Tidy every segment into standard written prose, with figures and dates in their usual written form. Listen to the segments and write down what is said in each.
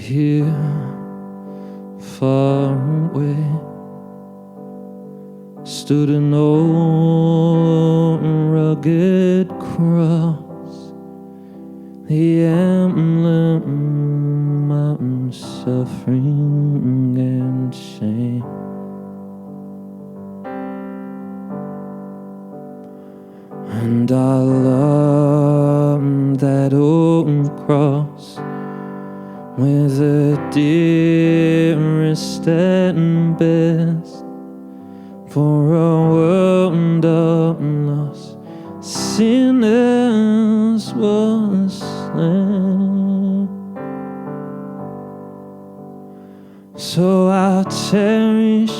here far away stood an old rugged cross, the emblem of suffering and shame. And I love that old cross with the dearest and best, for a world of lost sinners was slain. So I'll cherish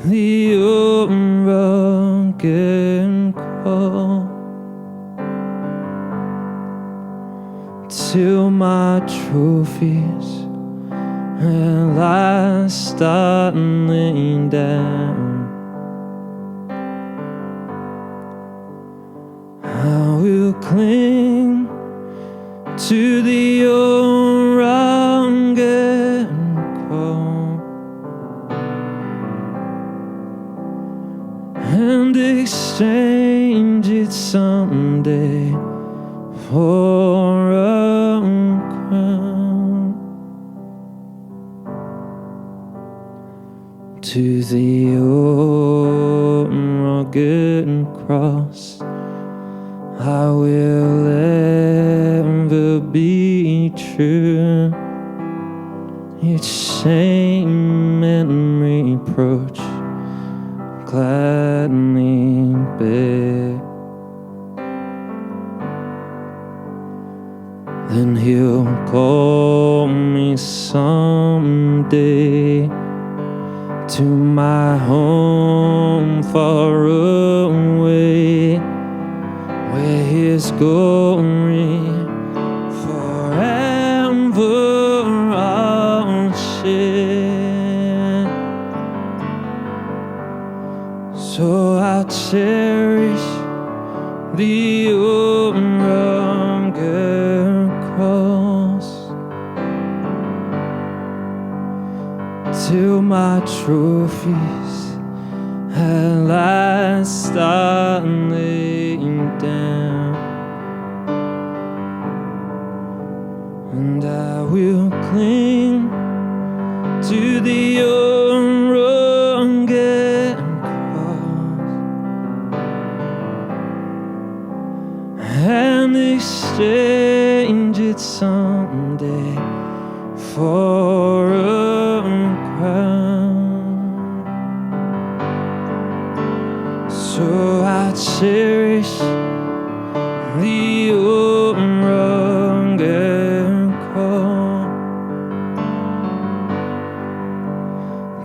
the old rugged cross till my trophies at last start laying down. I will cling to the old rugged cross and exchange it someday for a crown. To the old rugged cross I will ever be true. Its shame and reproach gladly bear. Then he'll call me someday to my home far away, where his glory forever I'll share. So I'll cherish the old rugged cross till my trophies at last start laying down. And I will cling to the old rugged cross and exchange it someday for a crown. So I cherish the old rugged cross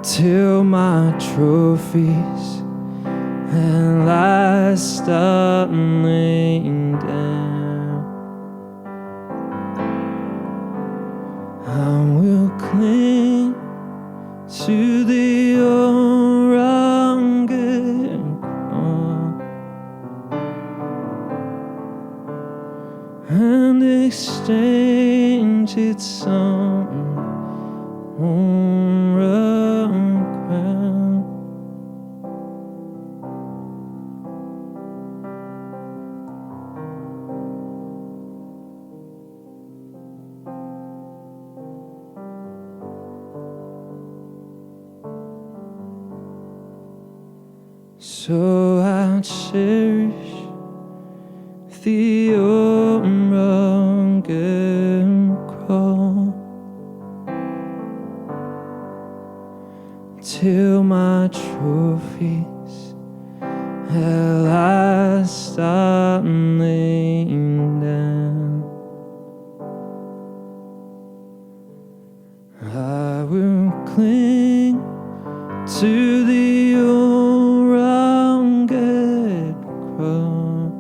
till my trophies at last start laying down. I will cling to the old rugged cross and exchange it some for a crown. So I'll cherish the old rugged cross till my trophies at last start laying down. I will cling to the old rugged cross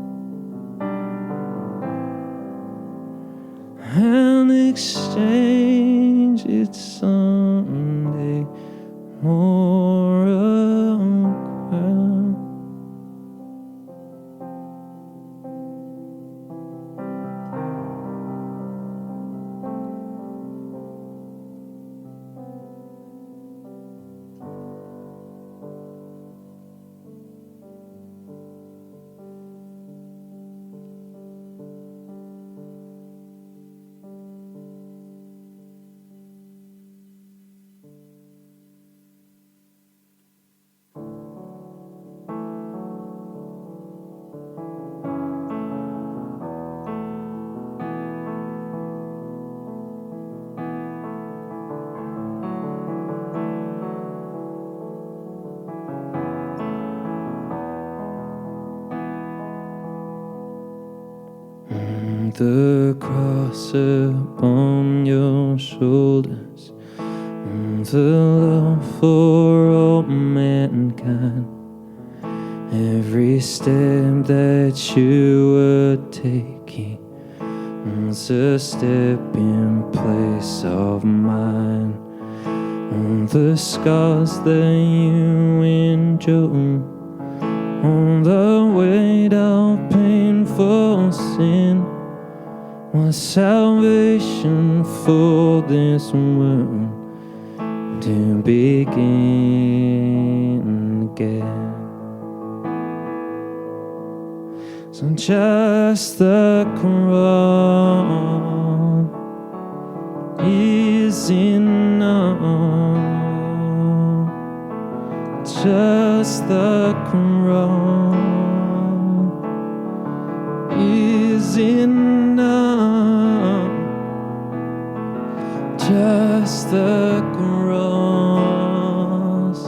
and exchange it someday for a crown. the cross upon your shoulders, the love for all mankind. Every step that you were taking was a step in place of mine. On the scars that you endured, on the weight of painful sin, was salvation for this world to begin again. So just the cross is enough. Just the cross is enough. Just the cross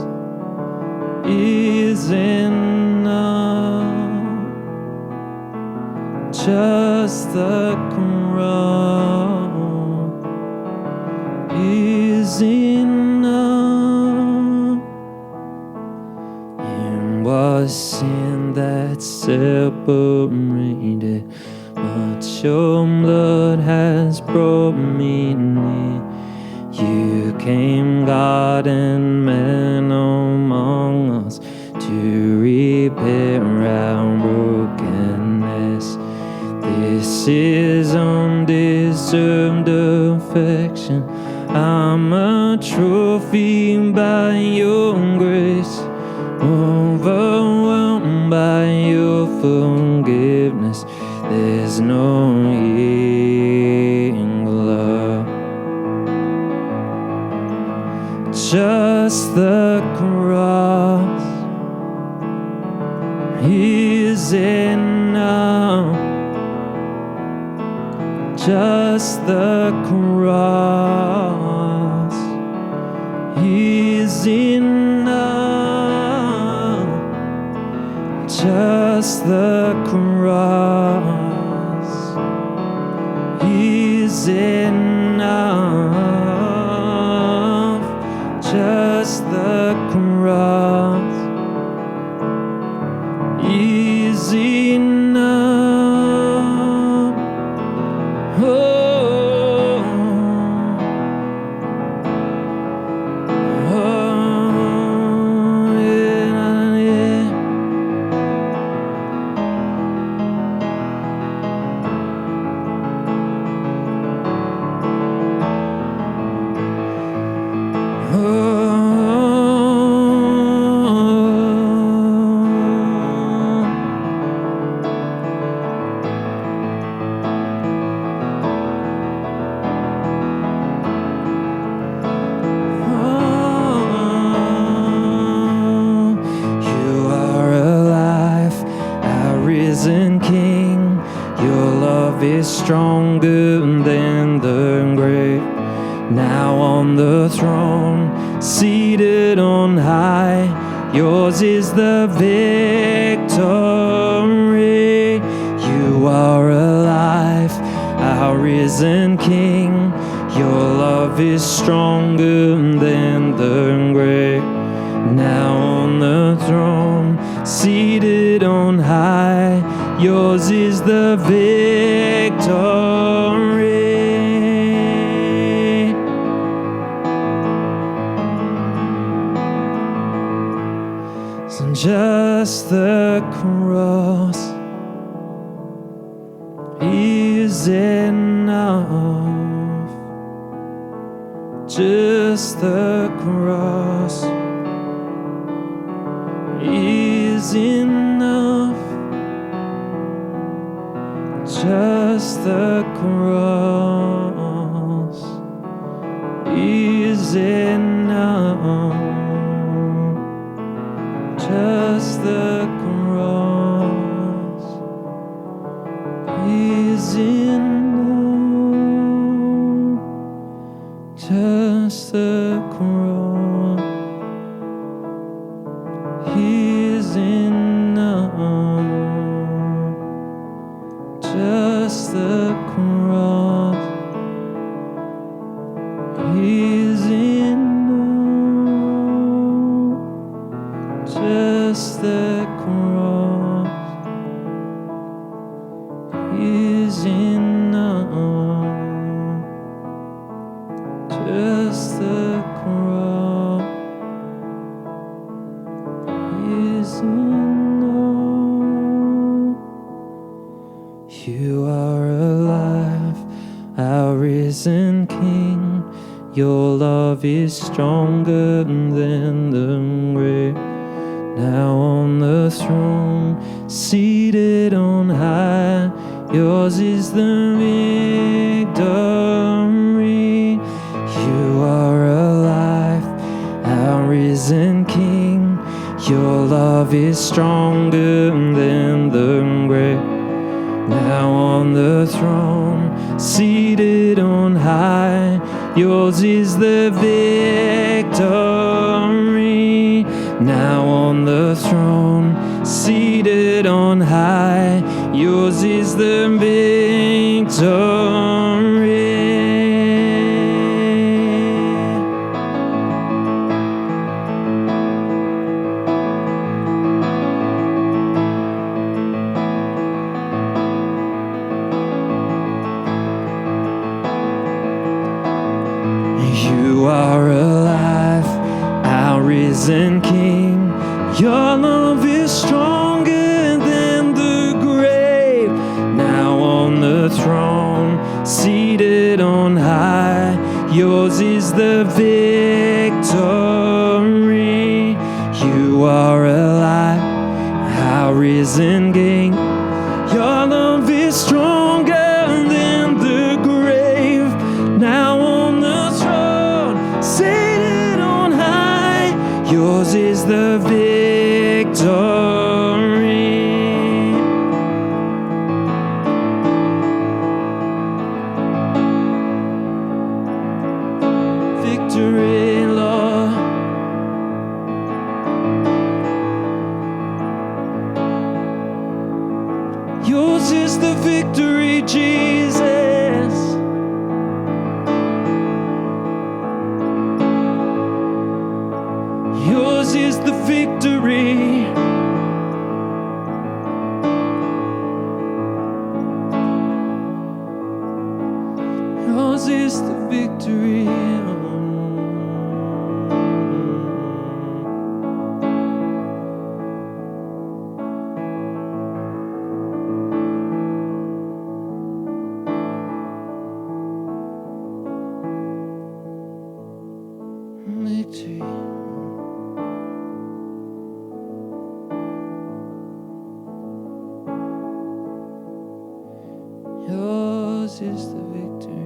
is enough. Just the cross is enough. It was sin that separated, but your blood has brought me near. You came, God and man among us, to repair our brokenness. This is undeserved affection. I'm a trophy by your grace, overwhelmed by your forgiveness. There's no equal. Just the cross is enough. Just the cross is enough. Just the cross is enough. Just the cross is enough. Oh, oh, yeah, yeah. Stronger than the grave. Now on the throne, seated on high, yours is the victory. You are alive, our risen King. Your love is stronger than the grave. Now on the throne, seated on high, yours is the victory. So just the cross is enough. Just the cross is enough. Just the cross is enough. Just the cross is enough. Just the cross is enough. Just the the cross is enough. Just the cross is enough. Just the cross is enough. You are alive, our risen King. Your love is stronger than the grave. Now on the throne, seated on high, yours is the victory. You are alive, our risen King. Your love is stronger than the grave. Now on the throne, seated on high, yours is the victory. Now on the throne, seated on high, yours is the victory. You are alive, our risen King. Your love is stronger than the grave. Now on the throne, seated on high, yours is the victory. You are alive, our risen King. Your love is stronger than the grave. Now on the throne, seated on high, yours is the victory. Victory, Lord. Yours is the victory, Jesus. Yours is the victory. Yours is the victory. Victory. Yours is the victory.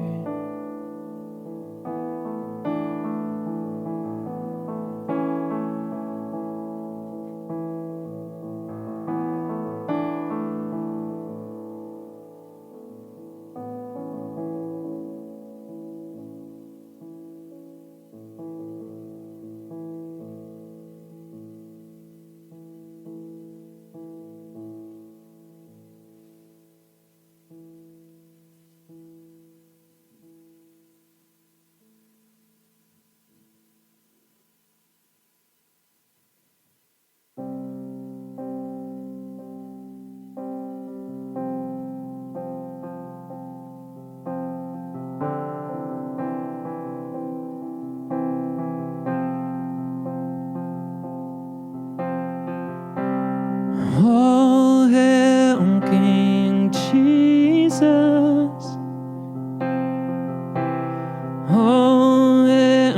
All hail King Jesus. All hail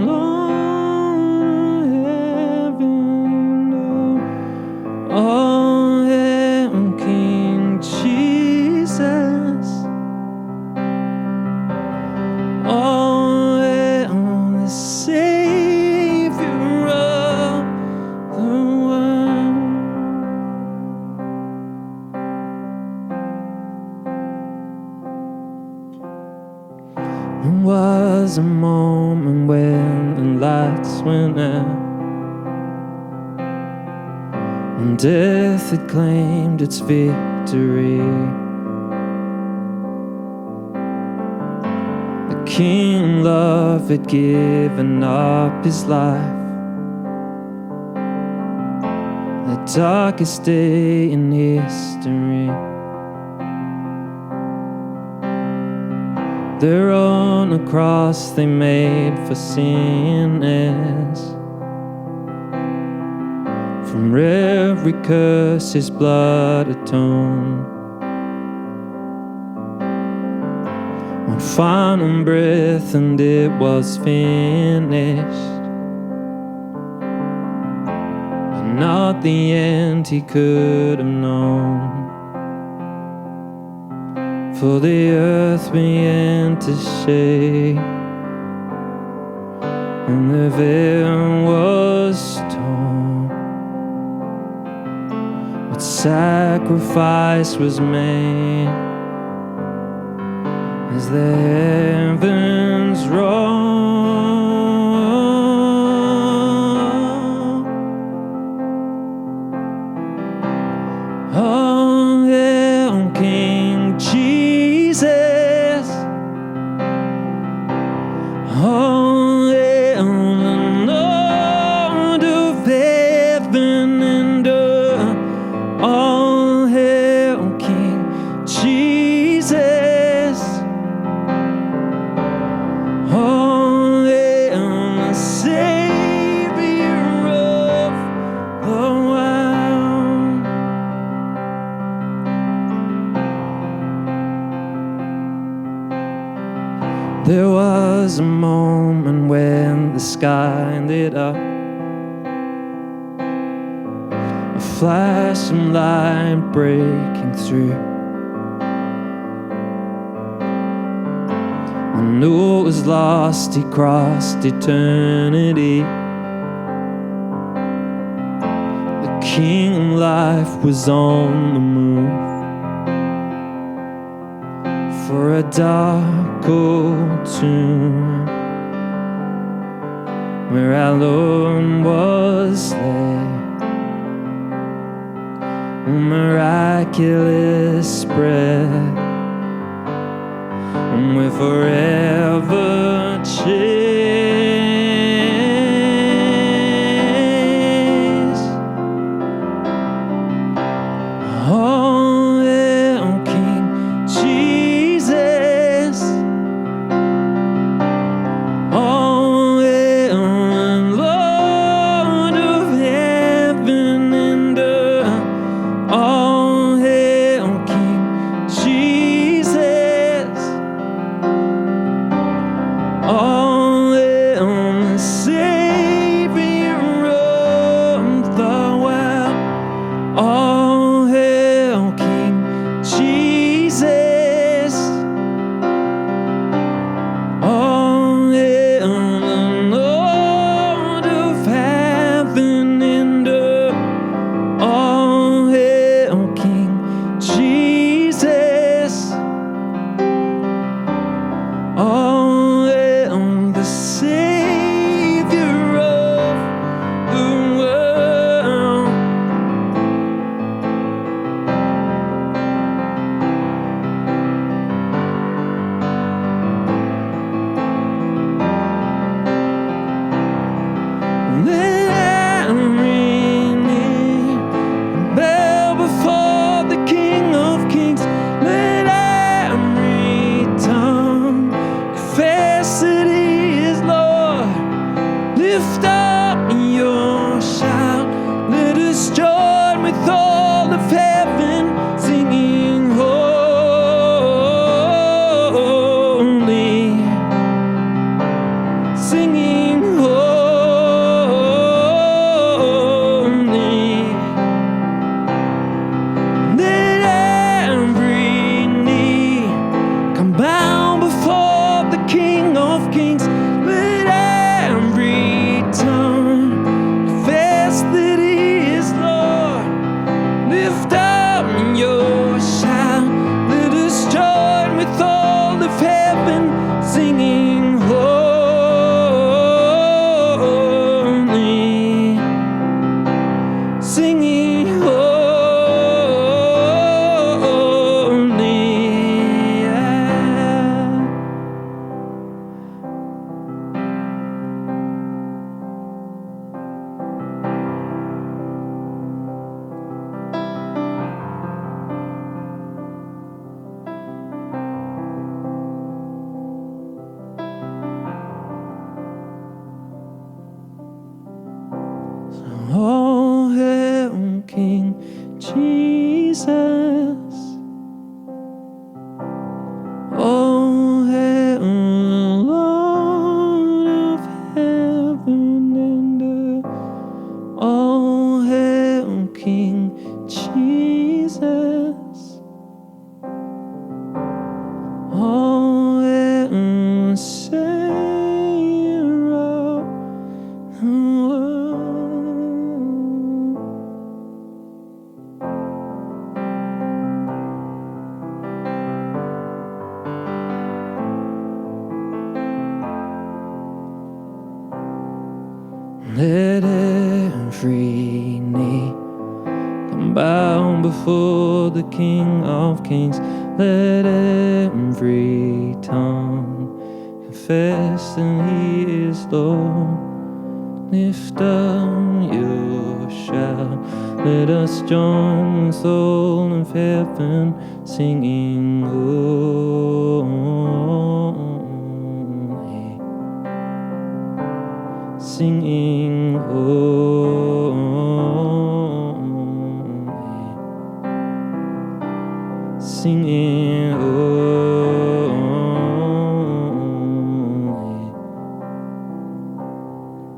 Lord of heaven. All hail King Jesus. All hail the Savior of the world. There was a moment when the lights went out, and death had claimed its victory. King Love had given up his life, the darkest day in history. There on a cross they made for sinners, from every curse his blood atoned. One final breath and it was finished, but not the end he could have known. For the earth began to shake, and the veil was torn. What sacrifice was made as the heavens roar. Oh, hail King Jesus. Oh, hail the Lord of heaven and earth. Oh, hail King Jesus. Oh, hail the Savior of the world. There was a moment when the sky lit up, a flash of light breaking through. I knew it was lost, he crossed eternity. The King of Life was on the move. For a dark old tomb where our Lord was laid, a miraculous spread, and we're forever changed. Oh, hail King Jesus. Oh, hail the Lord of heaven and earth. Oh, hail King Jesus. Let every knee come bow before the King of Kings. Let every tongue confess that He is Lord. Lift up your shout. Let us join with all of heaven, singing holy, singing holy, singing holy,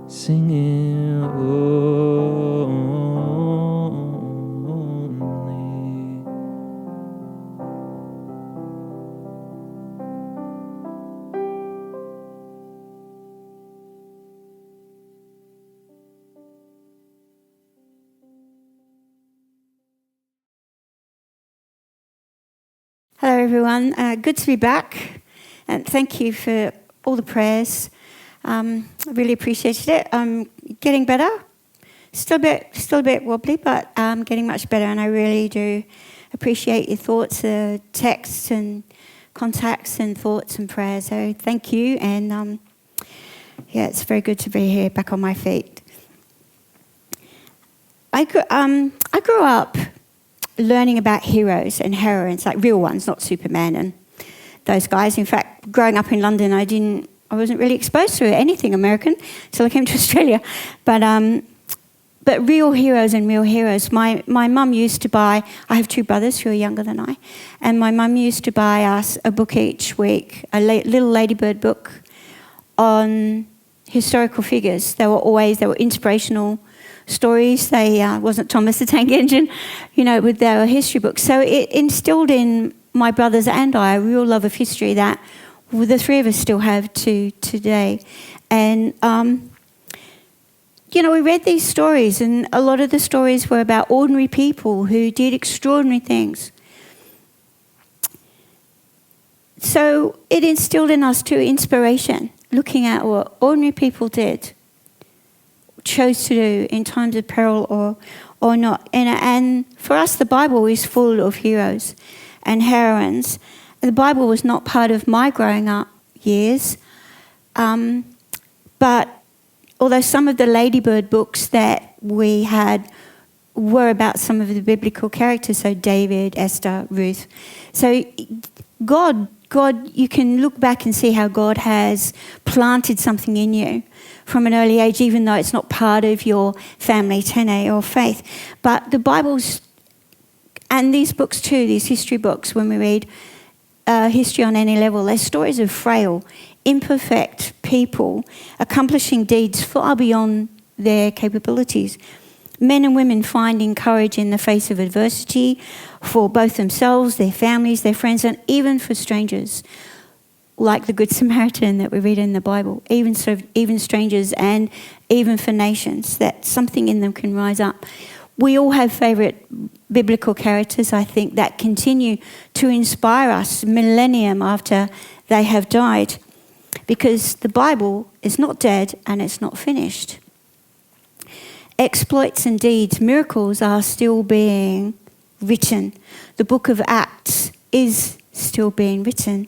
singing holy. Hello, everyone. Good to be back, and thank you for all the prayers. I really appreciated it. I'm getting better. Still a bit wobbly, but getting much better. And I really do appreciate your thoughts, texts, and contacts, and thoughts and prayers. So thank you. And yeah, it's very good to be here, back on my feet. I grew up learning about heroes and heroines, like real ones, not Superman and those guys. In fact, growing up in London, I wasn't really exposed to anything American until I came to Australia. But real heroes and real heroes. My mum used to buy, I have two brothers who are younger than I, and my mum used to buy us a book each week, a little ladybird book on historical figures. They were inspirational stories. They wasn't Thomas the Tank Engine, with their history books. So it instilled in my brothers and I a real love of history that the three of us still have to today. And we read these stories, and a lot of the stories were about ordinary people who did extraordinary things. So it instilled in us too inspiration, looking at what ordinary people chose to do in times of peril or not. And for us, the Bible is full of heroes and heroines. The Bible was not part of my growing up years, but although some of the ladybird books that we had were about some of the biblical characters, so David, Esther, Ruth. So God, you can look back and see how God has planted something in you from an early age, even though it's not part of your family, DNA or faith. But the Bible's, and these books too, these history books, when we read history on any level, they're stories of frail, imperfect people accomplishing deeds far beyond their capabilities. Men and women finding courage in the face of adversity for both themselves, their families, their friends, and even for strangers, like the Good Samaritan that we read in the Bible, even strangers and even for nations, that something in them can rise up. We all have favourite biblical characters, I think, that continue to inspire us millennium after they have died, because the Bible is not dead and it's not finished. Exploits and deeds, miracles are still being written. The book of Acts is still being written.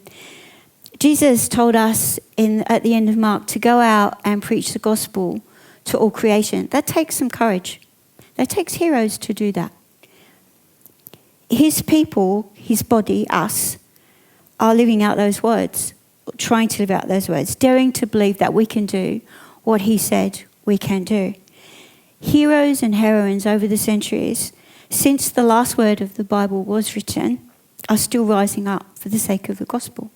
Jesus told us at the end of Mark to go out and preach the gospel to all creation. That takes some courage. That takes heroes to do that. His people, his body, us, are living out those words, trying to live out those words, daring to believe that we can do what he said we can do. Heroes and heroines over the centuries, since the last word of the Bible was written, are still rising up for the sake of the gospel.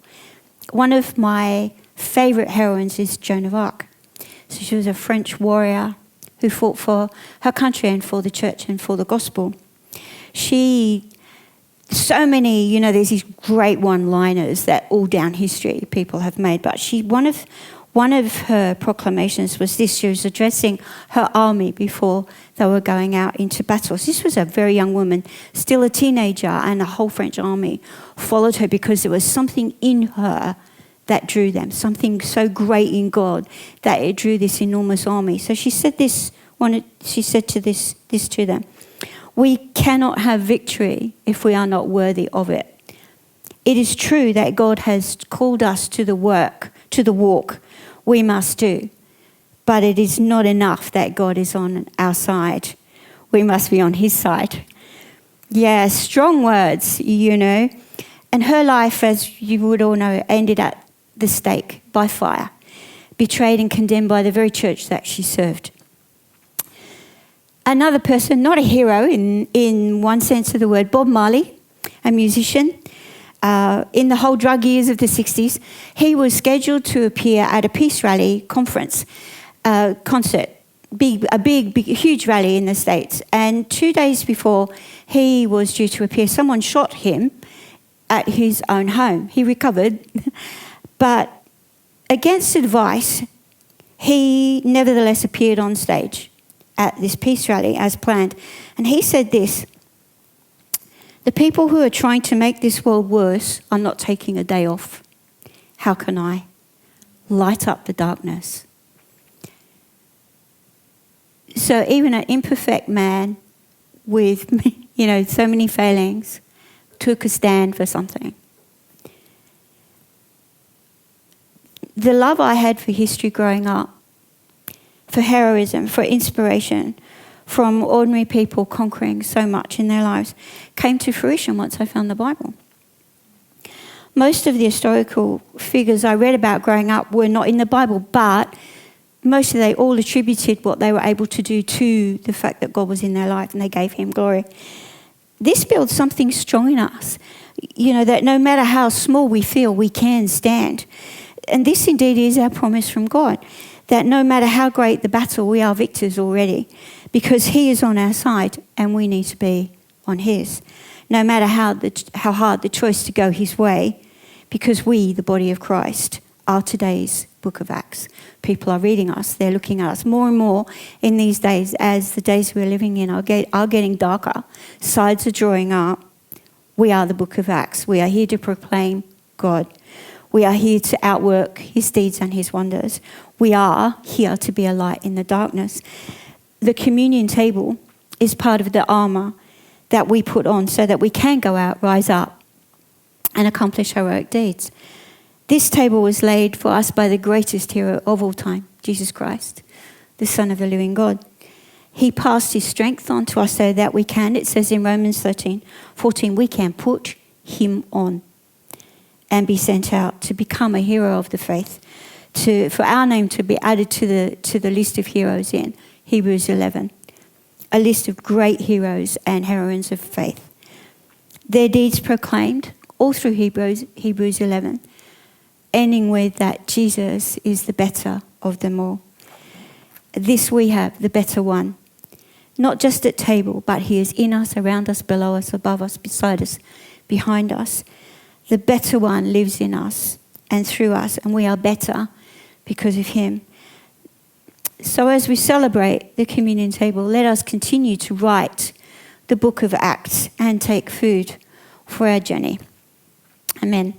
One of my favourite heroines is Joan of Arc. So she was a French warrior who fought for her country and for the church and for the gospel. So many, there's these great one-liners that all down history people have made, but one of her proclamations was this. She was addressing her army before they were going out into battles. This was a very young woman, still a teenager, and the whole French army followed her because there was something in her that drew them, something so great in God that it drew this enormous army. So she said this to them. We cannot have victory if we are not worthy of it. It is true that God has called us to the walk we must do, but it is not enough that God is on our side. We must be on his side. Yeah, strong words, you know. And her life, as you would all know, ended at the stake by fire, betrayed and condemned by the very church that she served. Another person, not a hero in one sense of the word, Bob Marley, a musician. In the whole drug years of the 60s, he was scheduled to appear at a peace rally concert, a huge rally in the States. And 2 days before he was due to appear, someone shot him at his own home. He recovered, but against advice, he nevertheless appeared on stage at this peace rally as planned. And he said this: the people who are trying to make this world worse are not taking a day off. How can I light up the darkness? So even an imperfect man with, so many failings took a stand for something. The love I had for history growing up, for heroism, for inspiration, from ordinary people conquering so much in their lives, came to fruition once I found the Bible. Most of the historical figures I read about growing up were not in the Bible, but mostly they all attributed what they were able to do to the fact that God was in their life and they gave him glory. This builds something strong in us, that no matter how small we feel, we can stand. And this indeed is our promise from God, that no matter how great the battle, we are victors already, because he is on our side and we need to be on his. No matter how hard the choice to go his way, because we, the body of Christ, are today's book of Acts. People are reading us, they're looking at us more and more in these days as the days we're living in are getting darker. Sides are drawing up. We are the book of Acts. We are here to proclaim God. We are here to outwork his deeds and his wonders. We are here to be a light in the darkness. The communion table is part of the armour that we put on so that we can go out, rise up, and accomplish heroic deeds. This table was laid for us by the greatest hero of all time, Jesus Christ, the Son of the living God. He passed his strength on to us so that we can, it says in Romans 13:14, we can put him on and be sent out to become a hero of the faith, for our name to be added to the list of heroes in Hebrews 11, a list of great heroes and heroines of faith. Their deeds proclaimed all through Hebrews 11, ending with that Jesus is the better of them all. This we have, the better one, not just at table, but he is in us, around us, below us, above us, beside us, behind us. The better one lives in us and through us, and we are better because of him. So as we celebrate the communion table, let us continue to write the book of Acts and take food for our journey. Amen.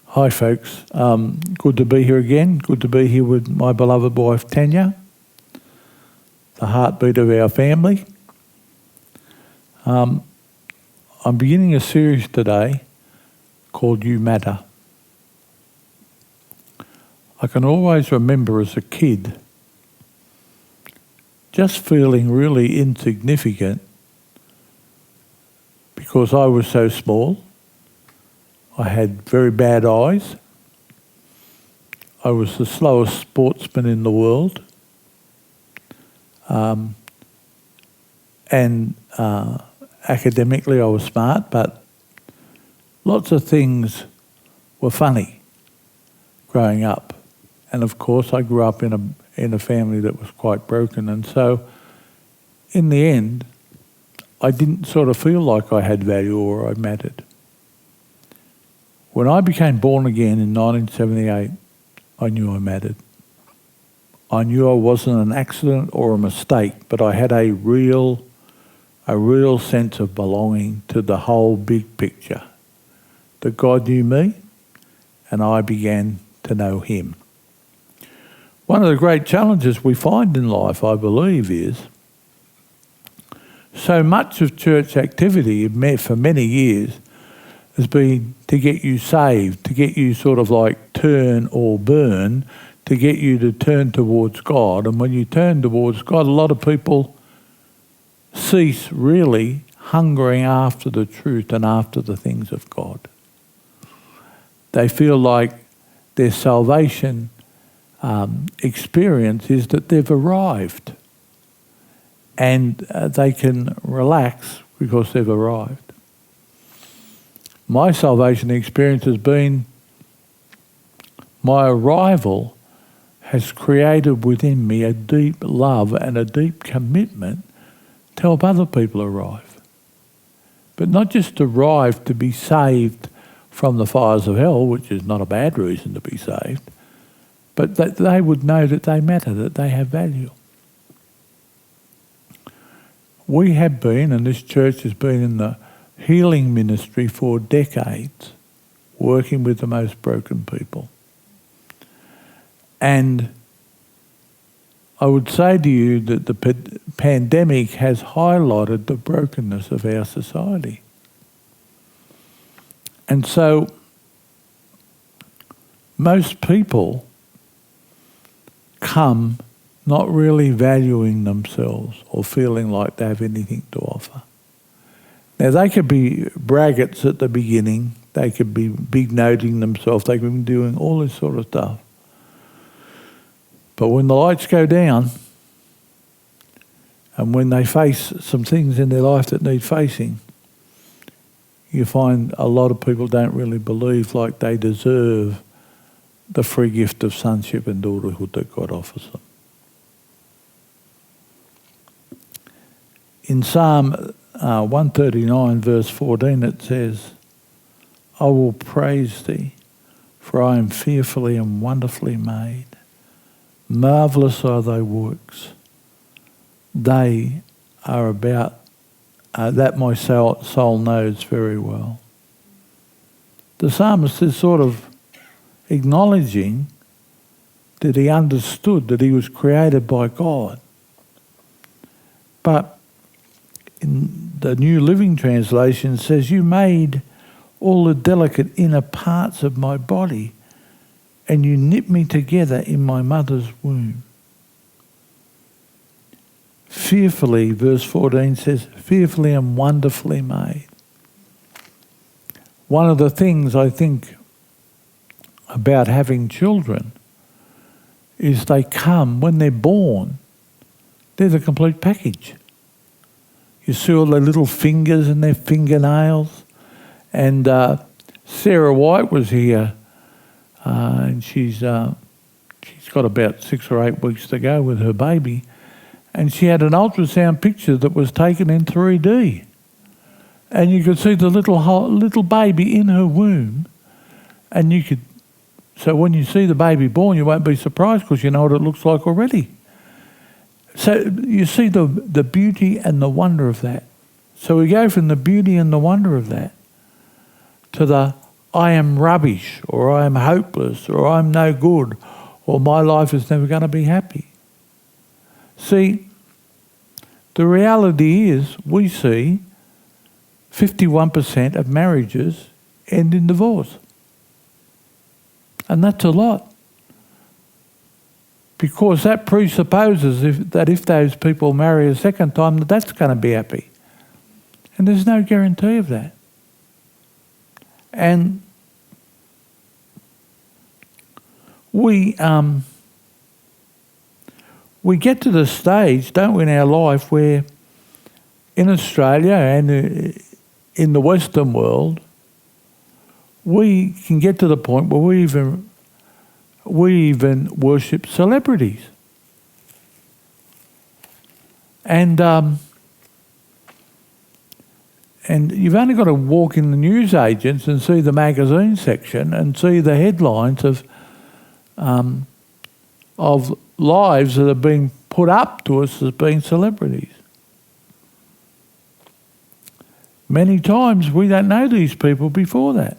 Hi folks, good to be here again. Good to be here with my beloved wife Tania. the heartbeat of our family. I'm beginning a series today called You Matter. I can always remember as a kid just feeling really insignificant because I was so small. I had very bad eyes. I was the slowest sportsman in the world. Academically I was smart, but lots of things were funny growing up. And of course I grew up in a family that was quite broken, and so in the end I didn't sort of feel like I had value or I mattered. When I became born again in 1978, I knew I mattered. I knew I wasn't an accident or a mistake, but I had a real sense of belonging to the whole big picture. That God knew me and I began to know him. One of the great challenges we find in life, I believe, is so much of church activity for many years has been to get you saved, to get you sort of like turn or burn, to get you to turn towards God. And when you turn towards God, a lot of people cease really hungering after the truth and after the things of God. They feel like their salvation experience is that they've arrived and they can relax because they've arrived. My salvation experience has been my arrival has created within me a deep love and a deep commitment to help other people arrive. But not just arrive to be saved from the fires of hell, which is not a bad reason to be saved, but that they would know that they matter, that they have value. We have been, and this church has been in the healing ministry for decades, working with the most broken people. And I would say to you that the pandemic has highlighted the brokenness of our society. And so most people come not really valuing themselves or feeling like they have anything to offer. Now, they could be braggarts at the beginning, they could be big-noting themselves, they could be doing all this sort of stuff. But when the lights go down and when they face some things in their life that need facing, you find a lot of people don't really believe like they deserve the free gift of sonship and daughterhood that God offers them. In Psalm 139 verse 14 it says, I will praise thee, for I am fearfully and wonderfully made. Marvellous are thy works. They are about that my soul knows very well. The psalmist is sort of acknowledging that he understood that he was created by God. But in the New Living Translation says, you made all the delicate inner parts of my body and you knit me together in my mother's womb. Fearfully, verse 14 says, fearfully and wonderfully made. One of the things I think about having children is they come, when they're born, they're the complete package. You see all their little fingers and their fingernails. And Sarah White was here, and she's got about 6 or 8 weeks to go with her baby. And she had an ultrasound picture that was taken in 3D. And you could see the little baby in her womb. And so when you see the baby born, you won't be surprised because you know what it looks like already. So you see the beauty and the wonder of that. So we go from the beauty and the wonder of that to the I am rubbish, or I am hopeless, or I'm no good, or my life is never going to be happy. See, The reality is we see 51% of marriages end in divorce. And that's a lot. Because that presupposes that if those people marry a second time, that's going to be happy. And there's no guarantee of that. And we get to the stage, don't we, in our life where in Australia and in the Western world, we can get to the point where we even worship celebrities. And you've only got to walk in the newsagents and see the magazine section and see the headlines of lives that are being put up to us as being celebrities. Many times we don't know these people before that.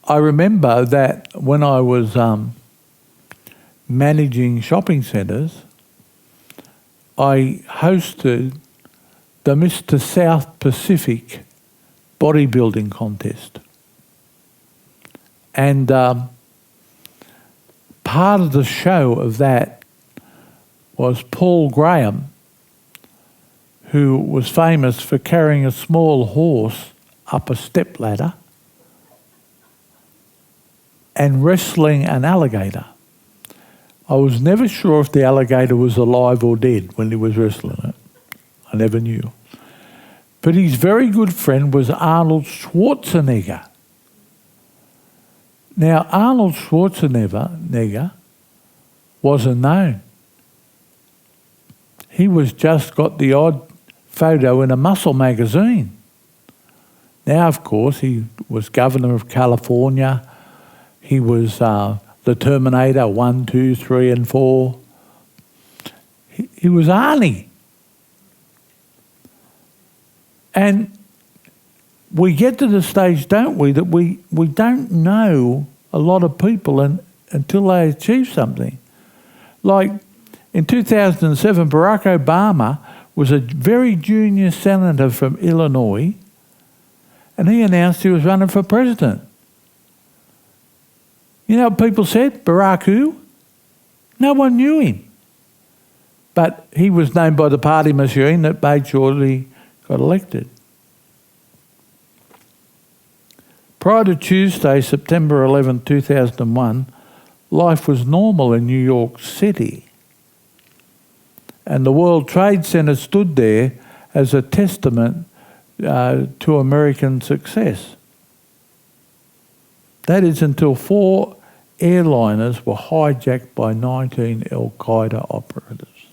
I remember that when I was managing shopping centres, I hosted the Mr. South Pacific bodybuilding contest. And part of the show of that was Paul Graham, who was famous for carrying a small horse up a stepladder and wrestling an alligator. I was never sure if the alligator was alive or dead when he was wrestling it. I never knew. But his very good friend was Arnold Schwarzenegger. Now, Arnold Schwarzenegger wasn't known. He was just got the odd photo in a muscle magazine. Now, of course, he was governor of California. He was the Terminator 1, 2, 3 and 4. He was Arnie. And we get to the stage, don't we, that we don't know a lot of people until they achieve something. Like in 2007, Barack Obama was a very junior senator from Illinois, and he announced he was running for president. You know what people said? Barack who? No one knew him. But he was known by the party machine that made sure that he got elected. Prior to Tuesday, September 11, 2001, life was normal in New York City. And the World Trade Center stood there as a testament to American success. That is until 4 airliners were hijacked by 19 Al-Qaeda operatives.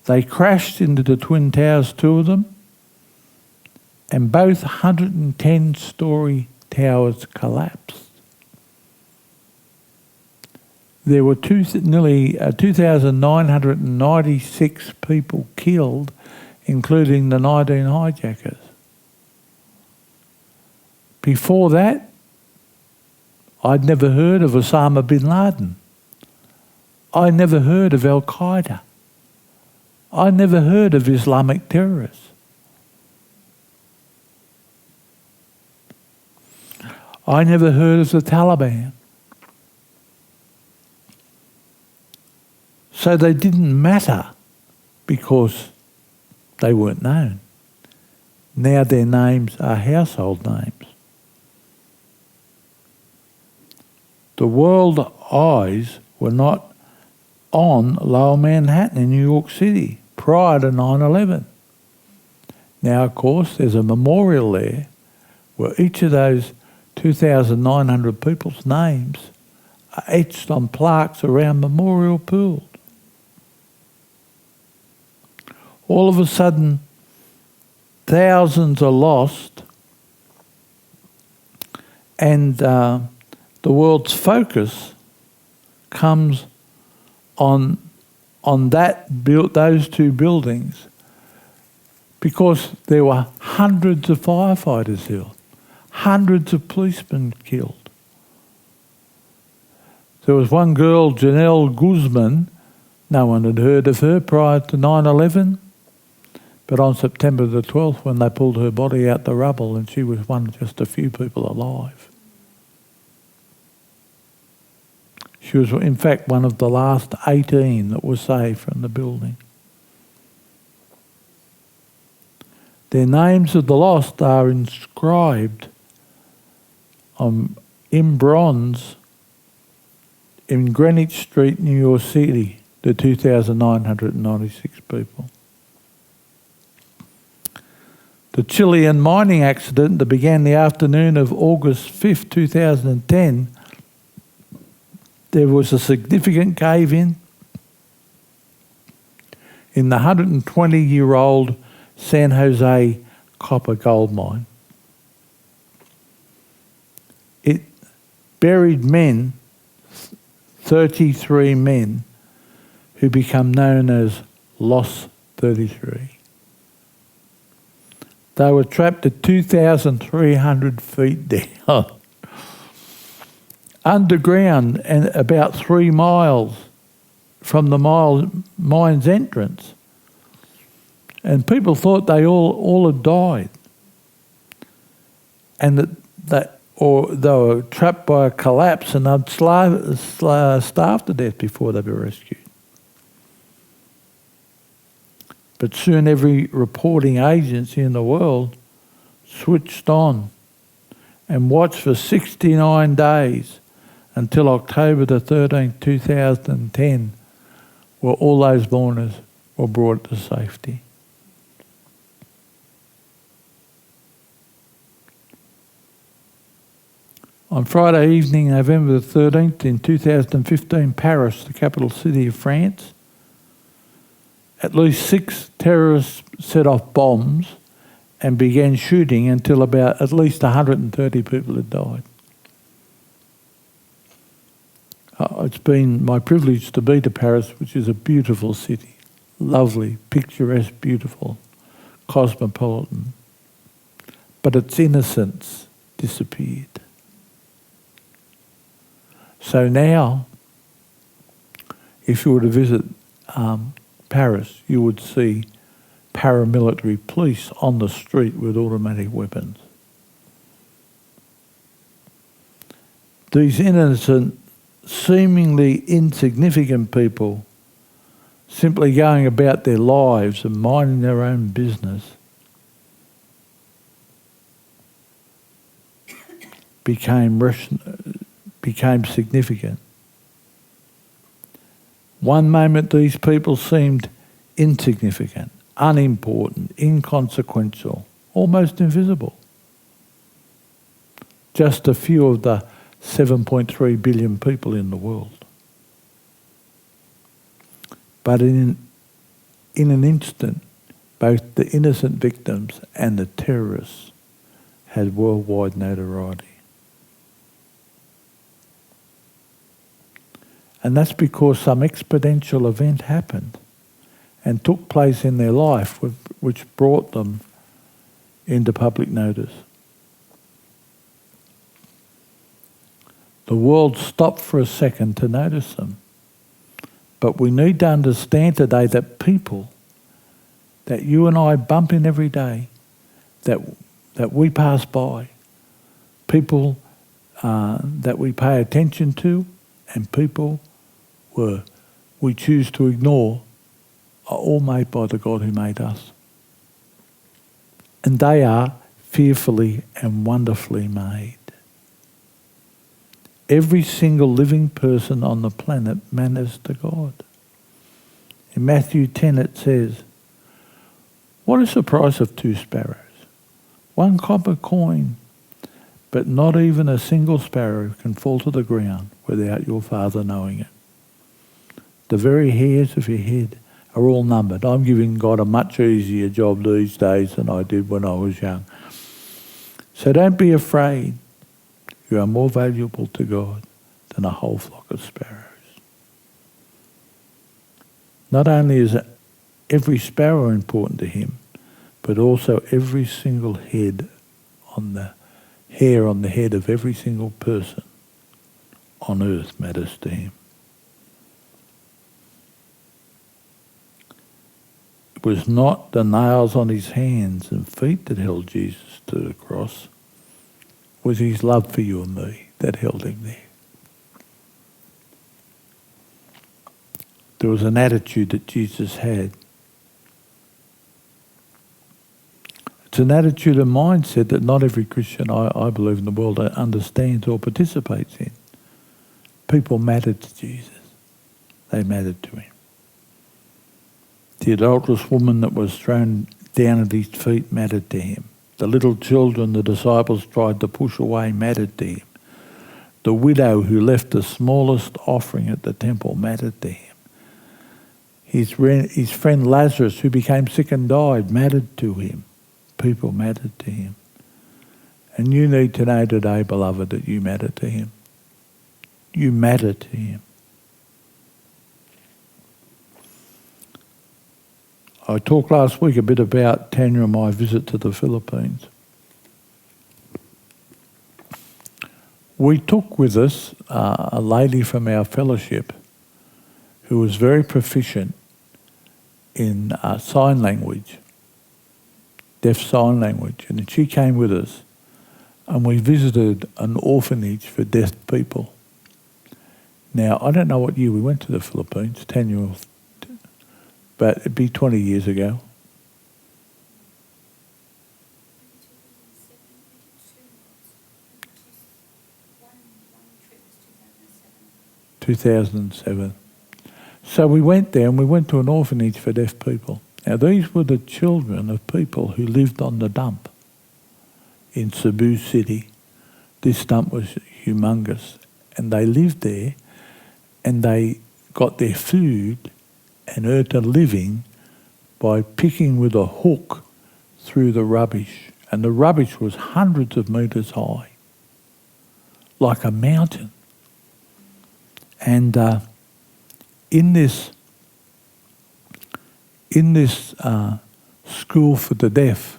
They crashed into the Twin Towers, 2 of them, and both 110-storey towers collapsed. There were nearly 2,996 people killed, including the 19 hijackers. Before that, I'd never heard of Osama bin Laden. I never heard of Al-Qaeda. I never heard of Islamic terrorists. I never heard of the Taliban. So they didn't matter because they weren't known. Now their names are household names. The world eyes were not on Lower Manhattan in New York City prior to 9/11. Now, of course, there's a memorial there where each of those 2,900 people's names are etched on plaques around memorial pools. All of a sudden, thousands are lost, and the world's focus comes on those 2 buildings because there were hundreds of firefighters killed, hundreds of policemen killed. There was one girl, Janelle Guzman, No one had heard of her prior to 9/11, but on September the 12th, when they pulled her body out the rubble, and she was one of just a few people alive. She was, in fact, one of the last 18 that were saved from the building. Their names of the lost are inscribed in bronze in Greenwich Street, New York City, the 2,996 people. The Chilean mining accident that began the afternoon of August 5th, 2010, there was a significant cave-in in the 120-year-old San Jose copper gold mine. It buried 33 men, who become known as Lost 33. They were trapped at 2,300 feet down, underground, and about 3 miles from the mine's entrance. And people thought they all had died, and that they were trapped by a collapse and they'd starved to death before they were rescued. But soon every reporting agency in the world switched on and watched for 69 days until October the 13th, 2010, where all those mourners were brought to safety. On Friday evening, November the 13th, in 2015, Paris, the capital city of France, at least 6 terrorists set off bombs and began shooting until about at least 130 people had died. It's been my privilege to be to Paris, which is a beautiful city, lovely, picturesque, beautiful, cosmopolitan. But its innocence disappeared. So now, if you were to visit Paris, you would see paramilitary police on the street with automatic weapons. These innocent, seemingly insignificant people simply going about their lives and minding their own business became significant. One moment these people seemed insignificant, unimportant, inconsequential, almost invisible. Just a few of the 7.3 billion people in the world. But in an instant, both the innocent victims and the terrorists had worldwide notoriety. And that's because some exponential event happened and took place in their life, which brought them into public notice. The world stopped for a second to notice them. But we need to understand today that people that you and I bump in every day, that we pass by, people that we pay attention to, and people we choose to ignore, are all made by the God who made us. And they are fearfully and wonderfully made. Every single living person on the planet matters to God. In Matthew 10 it says, "What is the price of 2 sparrows? 1 copper coin, but not even a single sparrow can fall to the ground without your Father knowing it. The very hairs of your head are all numbered." I'm giving God a much easier job these days than I did when I was young. So don't be afraid. You are more valuable to God than a whole flock of sparrows. Not only is every sparrow important to him, but also every single hair on the head of every single person on earth matters to him. It was not the nails on his hands and feet that held Jesus to the cross. It was his love for you and me that held him there. There was an attitude that Jesus had. It's an attitude and mindset that not every Christian, I believe, in the world understands or participates in. People mattered to Jesus. They mattered to him. The adulterous woman that was thrown down at his feet mattered to him. The little children the disciples tried to push away mattered to him. The widow who left the smallest offering at the temple mattered to him. His friend Lazarus, who became sick and died, mattered to him. People mattered to him. And you need to know today, beloved, that you matter to him. You matter to him. I talked last week a bit about Tania and my visit to the Philippines. We took with us a lady from our fellowship who was very proficient in sign language, deaf sign language, and she came with us and we visited an orphanage for deaf people. Now, I don't know what year we went to the Philippines, Tania, but it'd be 20 years ago. 2007. So we went there and we went to an orphanage for deaf people. Now these were the children of people who lived on the dump in Cebu City. This dump was humongous and they lived there and they got their food and earned a living by picking with a hook through the rubbish. And the rubbish was hundreds of metres high, like a mountain. And in this school for the deaf,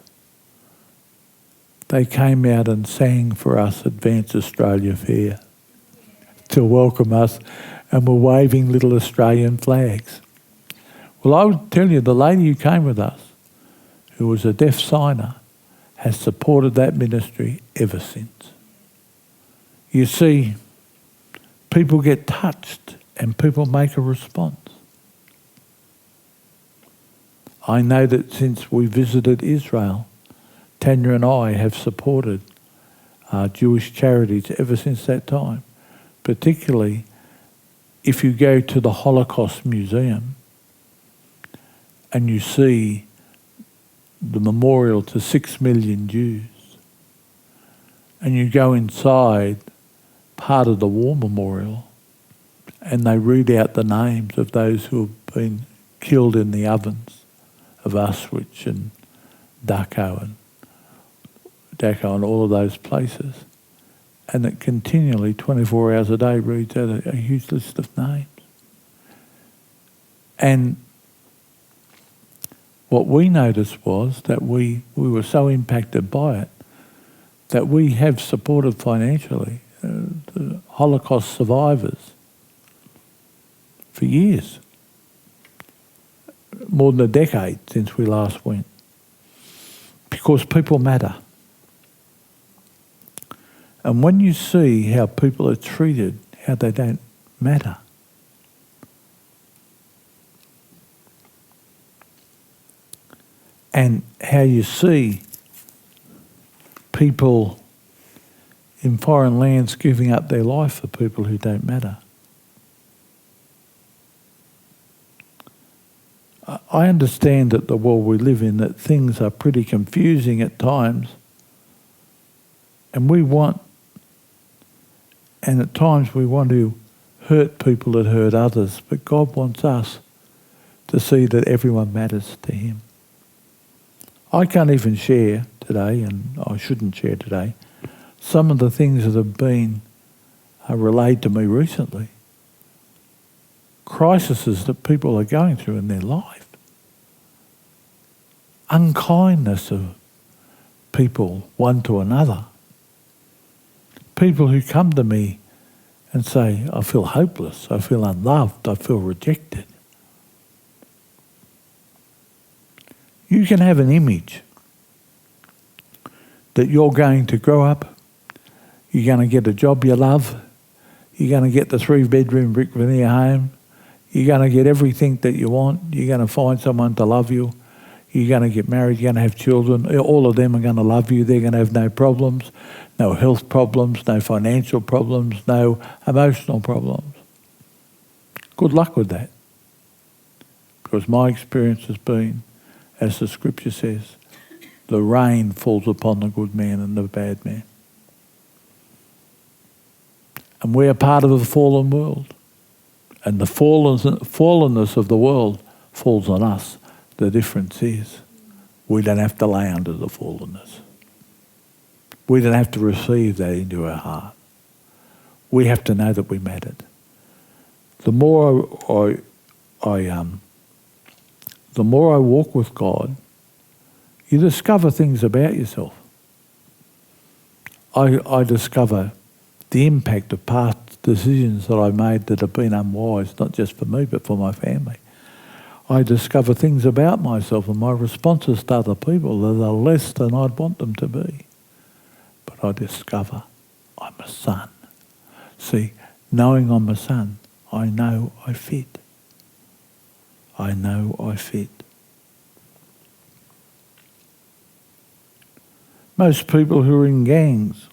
they came out and sang for us Advance Australia Fair to welcome us, and were waving little Australian flags. Well, I would tell you, the lady who came with us, who was a deaf signer, has supported that ministry ever since. You see, people get touched and people make a response. I know that since we visited Israel, Tania and I have supported Jewish charities ever since that time. Particularly if you go to the Holocaust Museum and you see the memorial to 6 million Jews, and you go inside part of the war memorial and they read out the names of those who have been killed in the ovens of Auschwitz and Dachau and all of those places. And it continually, 24 hours a day, reads out a huge list of names. And what we noticed was that we were so impacted by it that we have supported financially the Holocaust survivors for years, more than a decade since we last went, because people matter. And when you see how people are treated, how they don't matter, and how you see people in foreign lands giving up their life for people who don't matter. I understand that the world we live in, that things are pretty confusing at times, and at times we want to hurt people that hurt others, but God wants us to see that everyone matters to him. I can't even share today, and I shouldn't share today, some of the things that have been relayed to me recently. Crises that people are going through in their life. Unkindness of people one to another. People who come to me and say, I feel hopeless, I feel unloved, I feel rejected. You can have an image that you're going to grow up, you're going to get a job you love, you're going to get the 3-bedroom brick veneer home, you're going to get everything that you want, you're going to find someone to love you, you're going to get married, you're going to have children, all of them are going to love you, they're going to have no problems, no health problems, no financial problems, no emotional problems. Good luck with that. Because my experience has been, as the scripture says, the rain falls upon the good man and the bad man. And we are part of a fallen world. And the fallenness of the world falls on us. The difference is we don't have to lay under the fallenness. We don't have to receive that into our heart. We have to know that we mattered. The more I walk with God, you discover things about yourself. I discover the impact of past decisions that I made that have been unwise, not just for me, but for my family. I discover things about myself and my responses to other people that are less than I'd want them to be. But I discover I'm a son. See, knowing I'm a son, I know I fit. I know I fit. Most people who are in gangs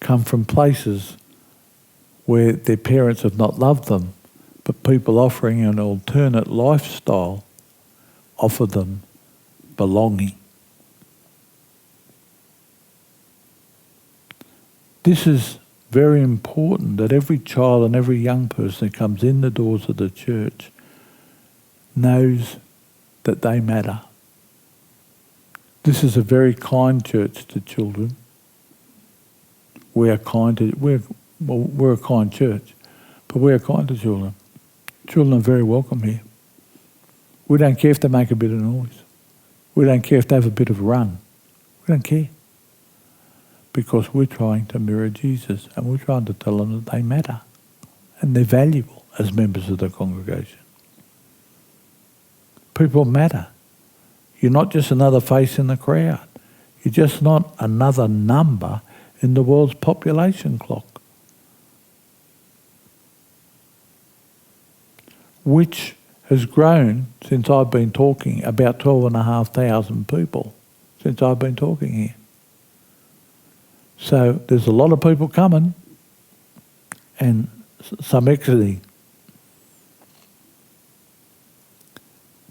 come from places where their parents have not loved them, but people offering an alternate lifestyle offer them belonging. This is very important, that every child and every young person who comes in the doors of the church knows that they matter. This is a very kind church to children. We're a kind church, but we're kind to children. Children are very welcome here. We don't care if they make a bit of noise. We don't care if they have a bit of a run. We don't care. Because we're trying to mirror Jesus and we're trying to tell them that they matter and they're valuable as members of the congregation. People matter. You're not just another face in the crowd. You're just not another number in the world's population clock, which has grown since I've been talking, about 12,500 people since I've been talking here. So there's a lot of people coming and some exiting,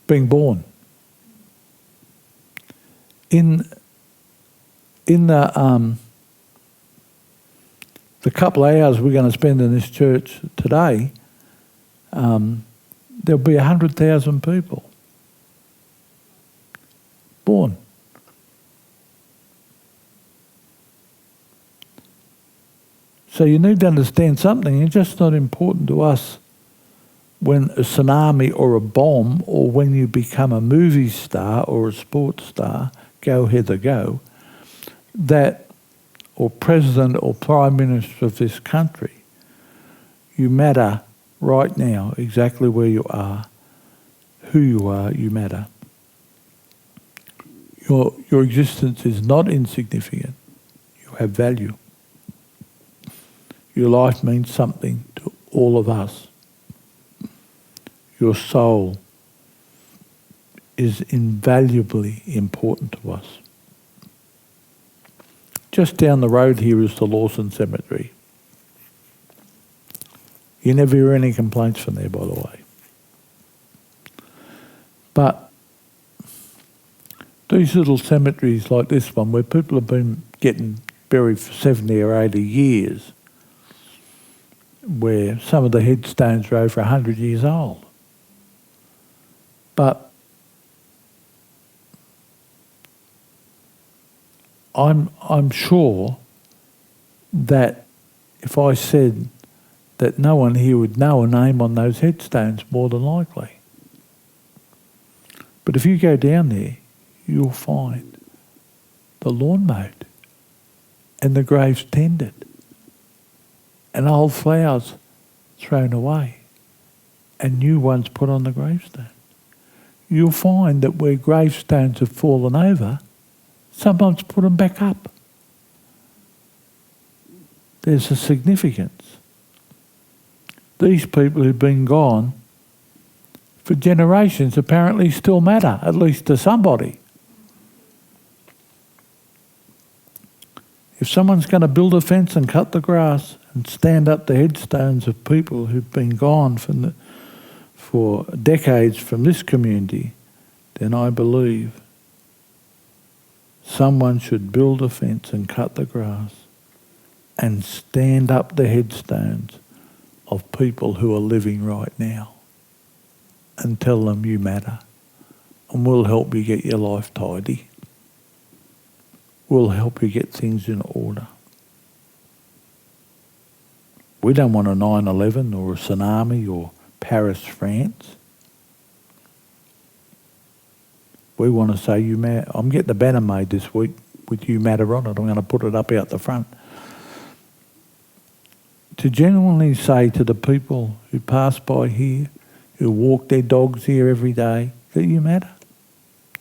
being born. In the couple of hours we're going to spend in this church today, there'll be 100,000 people born. So you need to understand something. It's just not important to us when a tsunami or a bomb, or when you become a movie star or a sports star, go Heather go, that, or president or prime minister of this country, you matter right now, exactly where you are, who you are, you matter. Your existence is not insignificant. You have value. Your life means something to all of us. Your soul is invaluably important to us. Just down the road here is the Lawson Cemetery. You never hear any complaints from there, by the way. But these little cemeteries like this one, where people have been getting buried for 70 or 80 years, where some of the headstones are over 100 years old. But I'm sure that if I said that no one here would know a name on those headstones, more than likely. But if you go down there, you'll find the lawn mowed and the graves tended and old flowers thrown away and new ones put on the gravestone. you'll find that where gravestones have fallen over, someone's put them back up. There's a significance. These people who've been gone for generations apparently still matter, at least to somebody. If someone's going to build a fence and cut the grass and stand up the headstones of people who've been gone for decades from this community, then I believe someone should build a fence and cut the grass and stand up the headstones of people who are living right now and tell them you matter, and we'll help you get your life tidy. We'll help you get things in order. We don't want a 9/11 or a tsunami or Paris, France. We want to say you matter. I'm getting a banner made this week with you matter on it. I'm going to put it up out the front. To genuinely say to the people who pass by here, who walk their dogs here every day, that you matter.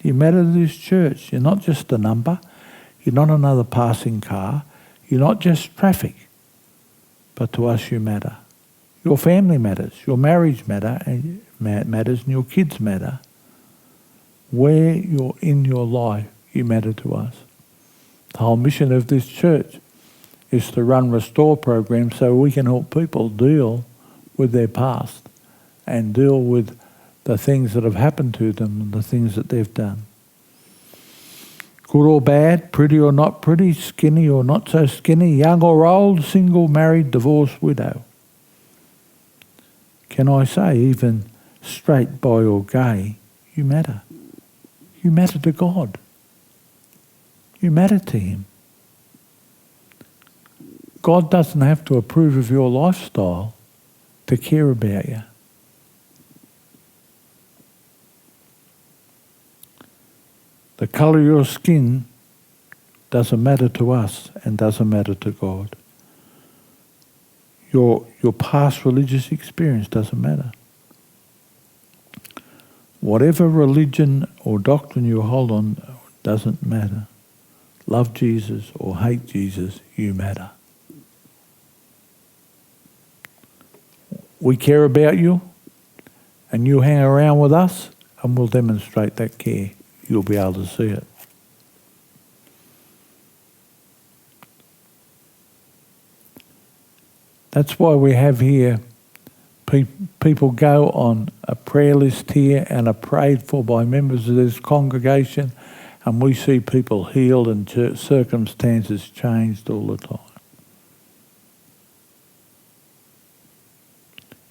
You matter to this church. You're not just a number. You're not another passing car. You're not just traffic. But to us you matter. Your family matters. Your marriage matters, and your kids matter. Where you're in your life, you matter to us. The whole mission of this church is to run restore programs so we can help people deal with their past and deal with the things that have happened to them and the things that they've done. Good or bad, pretty or not pretty, skinny or not so skinny, young or old, single, married, divorced, widow. Can I say, even straight, bi or gay, you matter. You matter to God. You matter to Him. God doesn't have to approve of your lifestyle to care about you. The colour of your skin doesn't matter to us and doesn't matter to God. Your past religious experience doesn't matter. Whatever religion or doctrine you hold on doesn't matter. Love Jesus or hate Jesus, you matter. We care about you, and you hang around with us, and we'll demonstrate that care. You'll be able to see it. That's why we have here, people go on a prayer list here and are prayed for by members of this congregation, and we see people healed and circumstances changed all the time.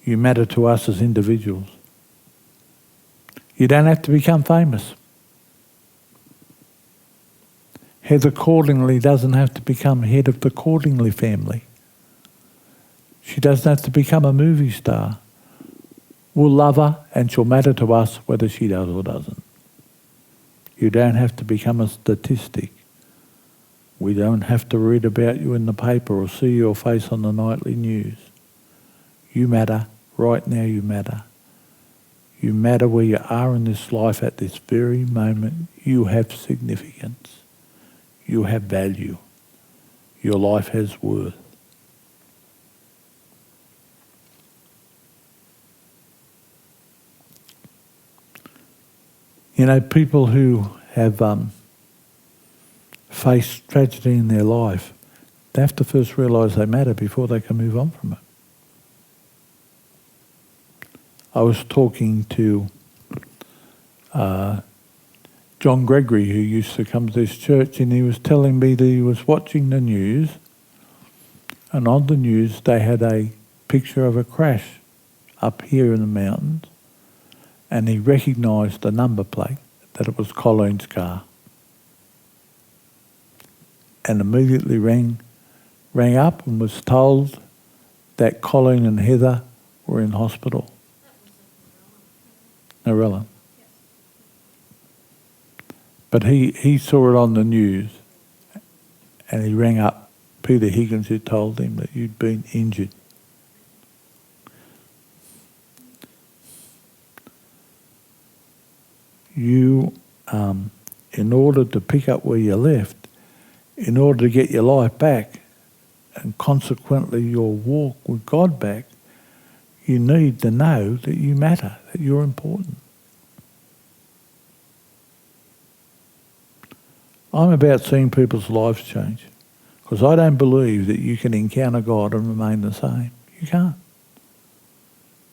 You matter to us as individuals. You don't have to become famous. Heather Cordingley doesn't have to become head of the Cordingley family. She doesn't have to become a movie star. We'll love her and she'll matter to us whether she does or doesn't. You don't have to become a statistic. We don't have to read about you in the paper or see your face on the nightly news. You matter. Right now you matter. You matter where you are in this life at this very moment. You have significance. You have value. Your life has worth. You know, people who have faced tragedy in their life, they have to first realise they matter before they can move on from it. I was talking to John Gregory, who used to come to this church, and he was telling me that he was watching the news, and on the news they had a picture of a crash up here in the mountains, and he recognised the number plate, that it was Colleen's car, and immediately rang up and was told that Colleen and Heather were in hospital. Narella. But he saw it on the news, and he rang up Peter Higgins, who told him that you'd been injured. you, in order to pick up where you left, in order to get your life back, and consequently your walk with God back, you need to know that you matter, that you're important. I'm about seeing people's lives change, because I don't believe that you can encounter God and remain the same. You can't.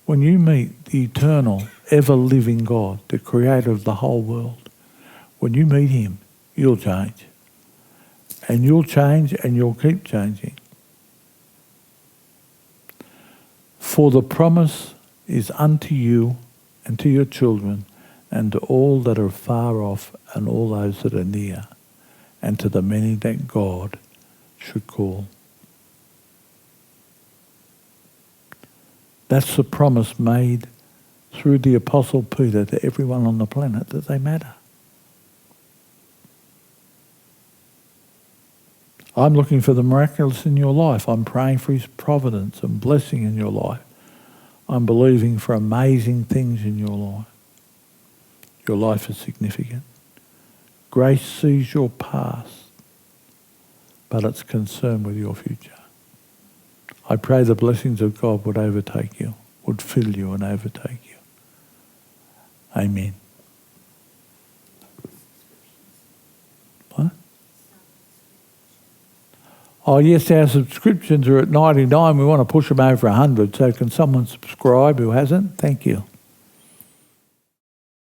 When you meet the eternal, ever-living God, the creator of the whole world, when you meet him, you'll change. And you'll change and you'll keep changing. For the promise is unto you and to your children and to all that are far off and all those that are near, and to the many that God should call. That's the promise made through the Apostle Peter to everyone on the planet, that they matter. I'm looking for the miraculous in your life. I'm praying for his providence and blessing in your life. I'm believing for amazing things in your life. Your life is significant. Grace sees your past, but it's concerned with your future. I pray the blessings of God would overtake you, would fill you and overtake you. Amen. What? Oh yes, our subscriptions are at 99. We want to push them over 100. So can someone subscribe who hasn't? Thank you.